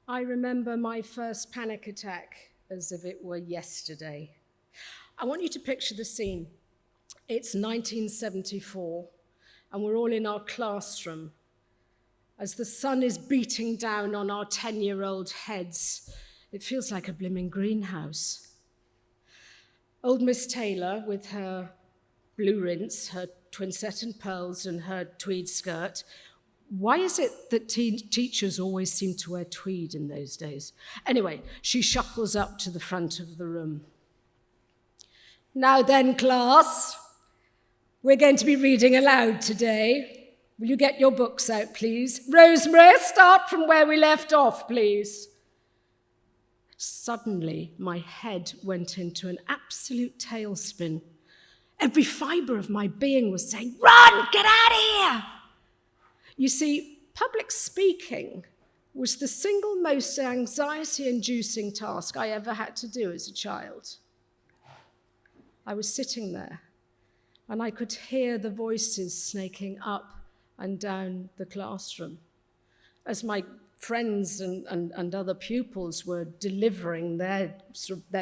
I remember my first panic attack as if it were yesterday. I want you to picture the scene. It's 1974, and we're all in our classroom. As the sun is beating down on our 10-year-old heads, it feels like a blimmin' greenhouse. Old Miss Taylor, with her blue rinse, her twinsette and pearls, and her tweed skirt. Why is it that teachers always seem to wear tweed in those days? Anyway, she shuffles up to the front of the room. Now then, class, we're going to be reading aloud today. Will you get your books out, please? Rosemary, start from where we left off, please. Suddenly, my head went into an absolute tailspin. Every fibre of my being was saying, "Run, get out of here!" You see, public speaking was the single most anxiety-inducing task I ever had to do as a child. I was sitting there, and I could hear the voices snaking up and down the classroom as my friends and other pupils were delivering their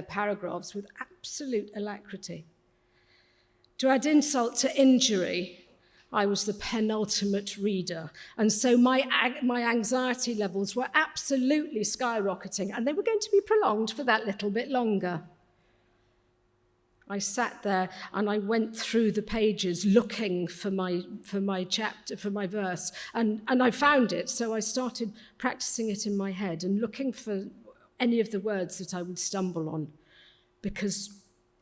paragraphs with absolute alacrity. To add insult to injury, I was the penultimate reader, and so my anxiety levels were absolutely skyrocketing, and they were going to be prolonged for that little bit longer. I sat there and I went through the pages looking for my chapter, for my verse, and I found it, so I started practicing it in my head and looking for any of the words that I would stumble on, because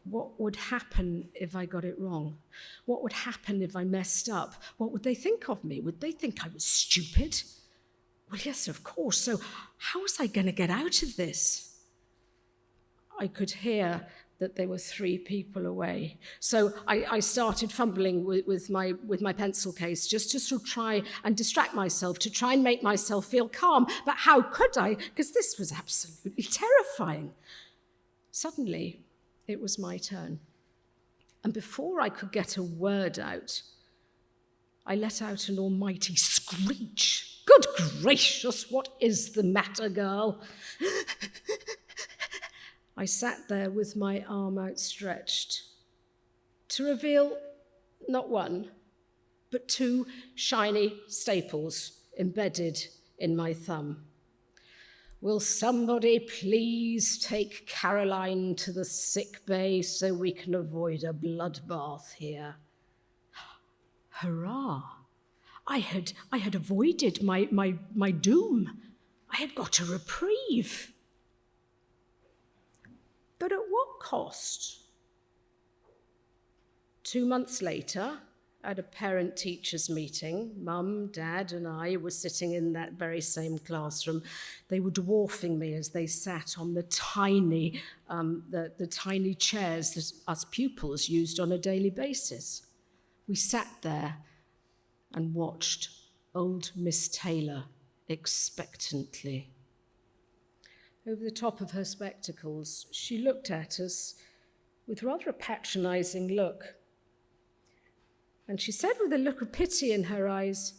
what would happen if I got it wrong? What would happen if I messed up? What would they think of me? Would they think I was stupid? Well, yes, of course. So how was I going to get out of this? I could hear that there were 3 people away. So I started fumbling with my pencil case just to sort of try and distract myself, to try and make myself feel calm. But how could I? Because this was absolutely terrifying. Suddenly, it was my turn. And before I could get a word out, I let out an almighty screech. Good gracious, what is the matter, girl? I sat there with my arm outstretched to reveal not 1, but 2 shiny staples embedded in my thumb. Will somebody please take Caroline to the sick bay so we can avoid a bloodbath here? Hurrah! I had avoided my doom. I had got a reprieve. But at what cost? 2 months later, at a parent-teachers meeting, Mum, Dad, and I were sitting in that very same classroom. They were dwarfing me as they sat on the tiny chairs that us pupils used on a daily basis. We sat there and watched old Miss Taylor expectantly. Over the top of her spectacles, she looked at us with rather a patronizing look. And she said with a look of pity in her eyes,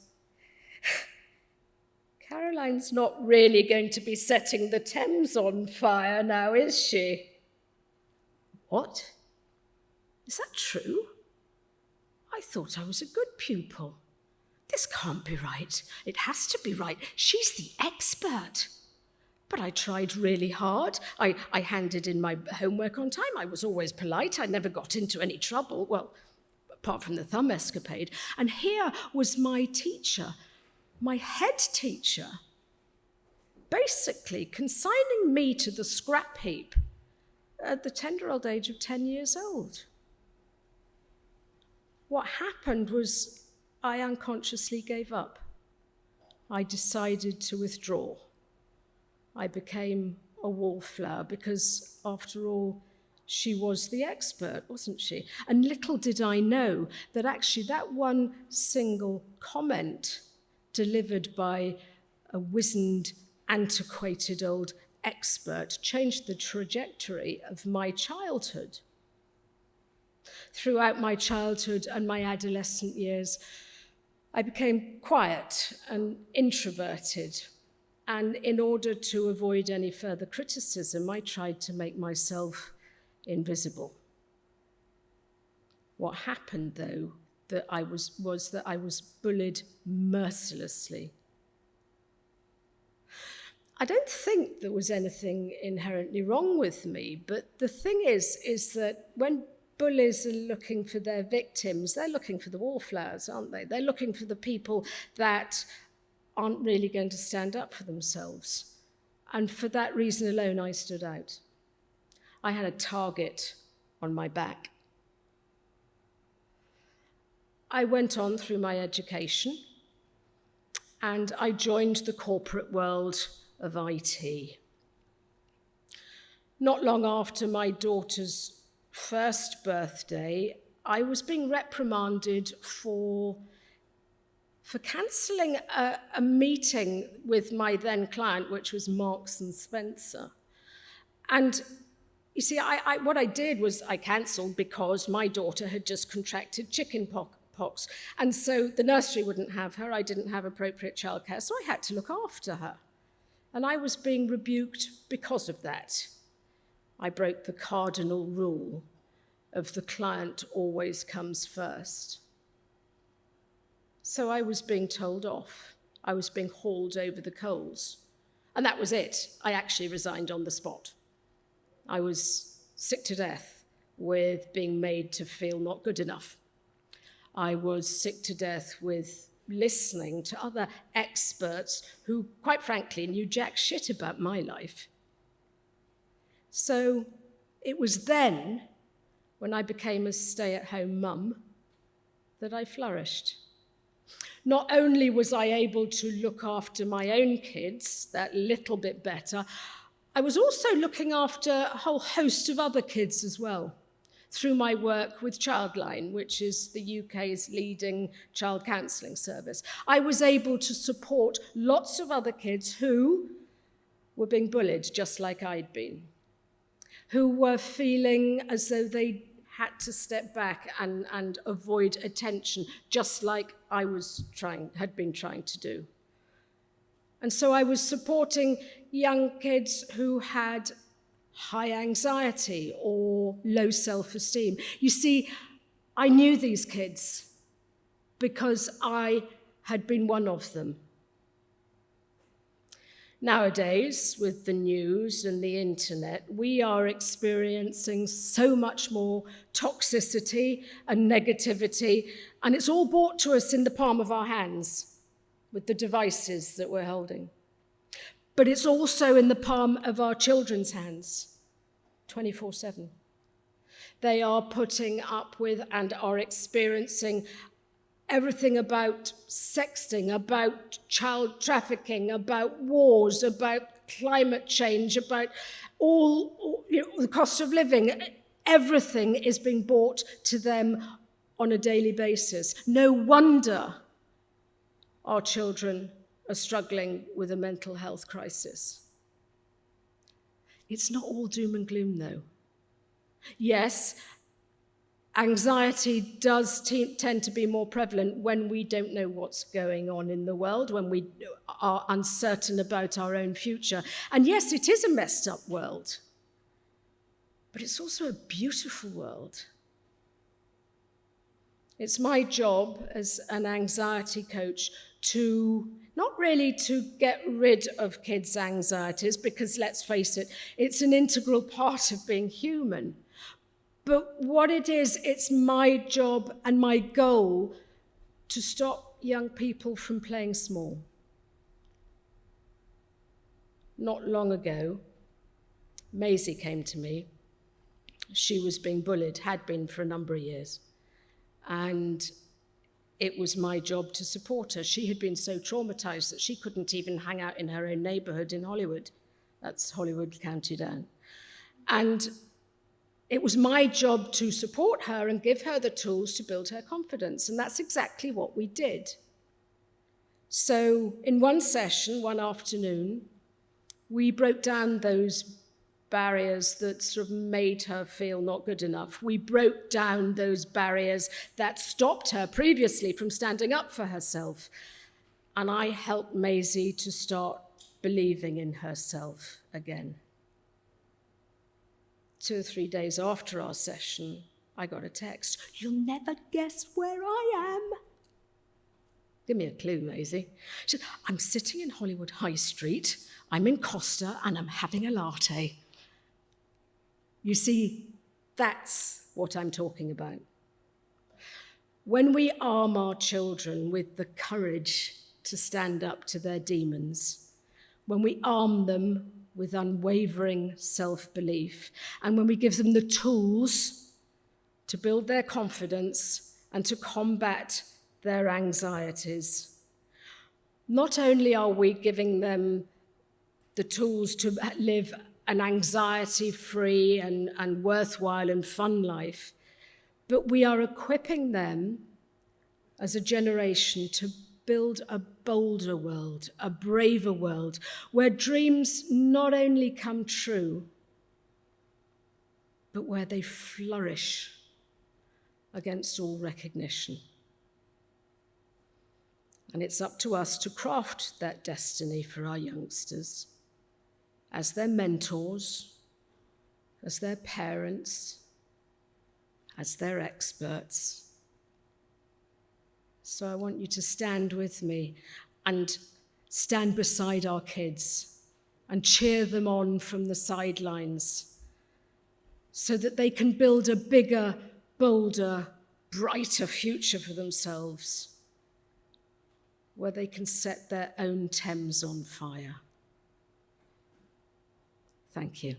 "Caroline's not really going to be setting the Thames on fire now, is she?" What? Is that true? I thought I was a good pupil. This can't be right. It has to be right. She's the expert. But I tried really hard. I handed in my homework on time. I was always polite. I never got into any trouble. Well, apart from the thumb escapade. And here was my teacher, my head teacher, basically consigning me to the scrap heap at the tender old age of 10 years old. What happened was I unconsciously gave up. I decided to withdraw. I became a wallflower because, after all, she was the expert, wasn't she? And little did I know that actually that one single comment delivered by a wizened, antiquated old expert changed the trajectory of my childhood. Throughout my childhood and my adolescent years, I became quiet and introverted, And in order to avoid any further criticism, I tried to make myself invisible. What happened, though, was that I was bullied mercilessly. I don't think there was anything inherently wrong with me, but the thing is that when bullies are looking for their victims, they're looking for the wallflowers, aren't they? They're looking for the people that aren't really going to stand up for themselves. And for that reason alone, I stood out. I had a target on my back. I went on through my education, and I joined the corporate world of IT. Not long after my daughter's first birthday, I was being reprimanded for cancelling a meeting with my then client, which was Marks and Spencer. And you see, what I did was I cancelled because my daughter had just contracted chicken pox. And so the nursery wouldn't have her. I didn't have appropriate childcare, so I had to look after her. And I was being rebuked because of that. I broke the cardinal rule of the client always comes first. So I was being told off. I was being hauled over the coals. And that was it. I actually resigned on the spot. I was sick to death with being made to feel not good enough. I was sick to death with listening to other experts who, quite frankly, knew jack shit about my life. So it was then, when I became a stay-at-home mum, that I flourished. Not only was I able to look after my own kids that little bit better, I was also looking after a whole host of other kids as well, through my work with Childline, which is the UK's leading child counselling service. I was able to support lots of other kids who were being bullied just like I'd been, who were feeling as though they had to step back and avoid attention, just like I had been trying to do. And so I was supporting young kids who had high anxiety or low self-esteem. You see, I knew these kids because I had been one of them. Nowadays, with the news and the internet, we are experiencing so much more toxicity and negativity, and it's all brought to us in the palm of our hands with the devices that we're holding. But it's also in the palm of our children's hands, 24/7. They are putting up with and are experiencing everything about sexting, about child trafficking, about wars, about climate change, about the cost of living. Everything is being brought to them on a daily basis. No wonder our children are struggling with a mental health crisis. It's not all doom and gloom, though. Yes, anxiety does tend to be more prevalent when we don't know what's going on in the world, when we are uncertain about our own future. And yes, it is a messed up world, but it's also a beautiful world. It's my job as an anxiety coach not really to get rid of kids' anxieties, because let's face it, it's an integral part of being human. But what it is, it's my job and my goal to stop young people from playing small. Not long ago, Maisie came to me. She was being bullied, had been for a number of years. And it was my job to support her. She had been so traumatized that she couldn't even hang out in her own neighborhood in Hollywood. That's Hollywood County Down. And it was my job to support her and give her the tools to build her confidence. And that's exactly what we did. So in one session, one afternoon, we broke down those barriers that sort of made her feel not good enough. We broke down those barriers that stopped her previously from standing up for herself. And I helped Maisie to start believing in herself again. 2 or 3 days after our session, I got a text, "You'll never guess where I am." Give me a clue, Maisie. She said, "I'm sitting in Hollywood High Street, I'm in Costa, and I'm having a latte." You see, that's what I'm talking about. When we arm our children with the courage to stand up to their demons, when we arm them with unwavering self-belief, and when we give them the tools to build their confidence and to combat their anxieties, not only are we giving them the tools to live an anxiety-free and worthwhile and fun life, but we are equipping them as a generation to build a bolder world, a braver world, where dreams not only come true, but where they flourish against all recognition. And it's up to us to craft that destiny for our youngsters as their mentors, as their parents, as their experts. So I want you to stand with me and stand beside our kids and cheer them on from the sidelines so that they can build a bigger, bolder, brighter future for themselves, where they can set their own Thames on fire. Thank you.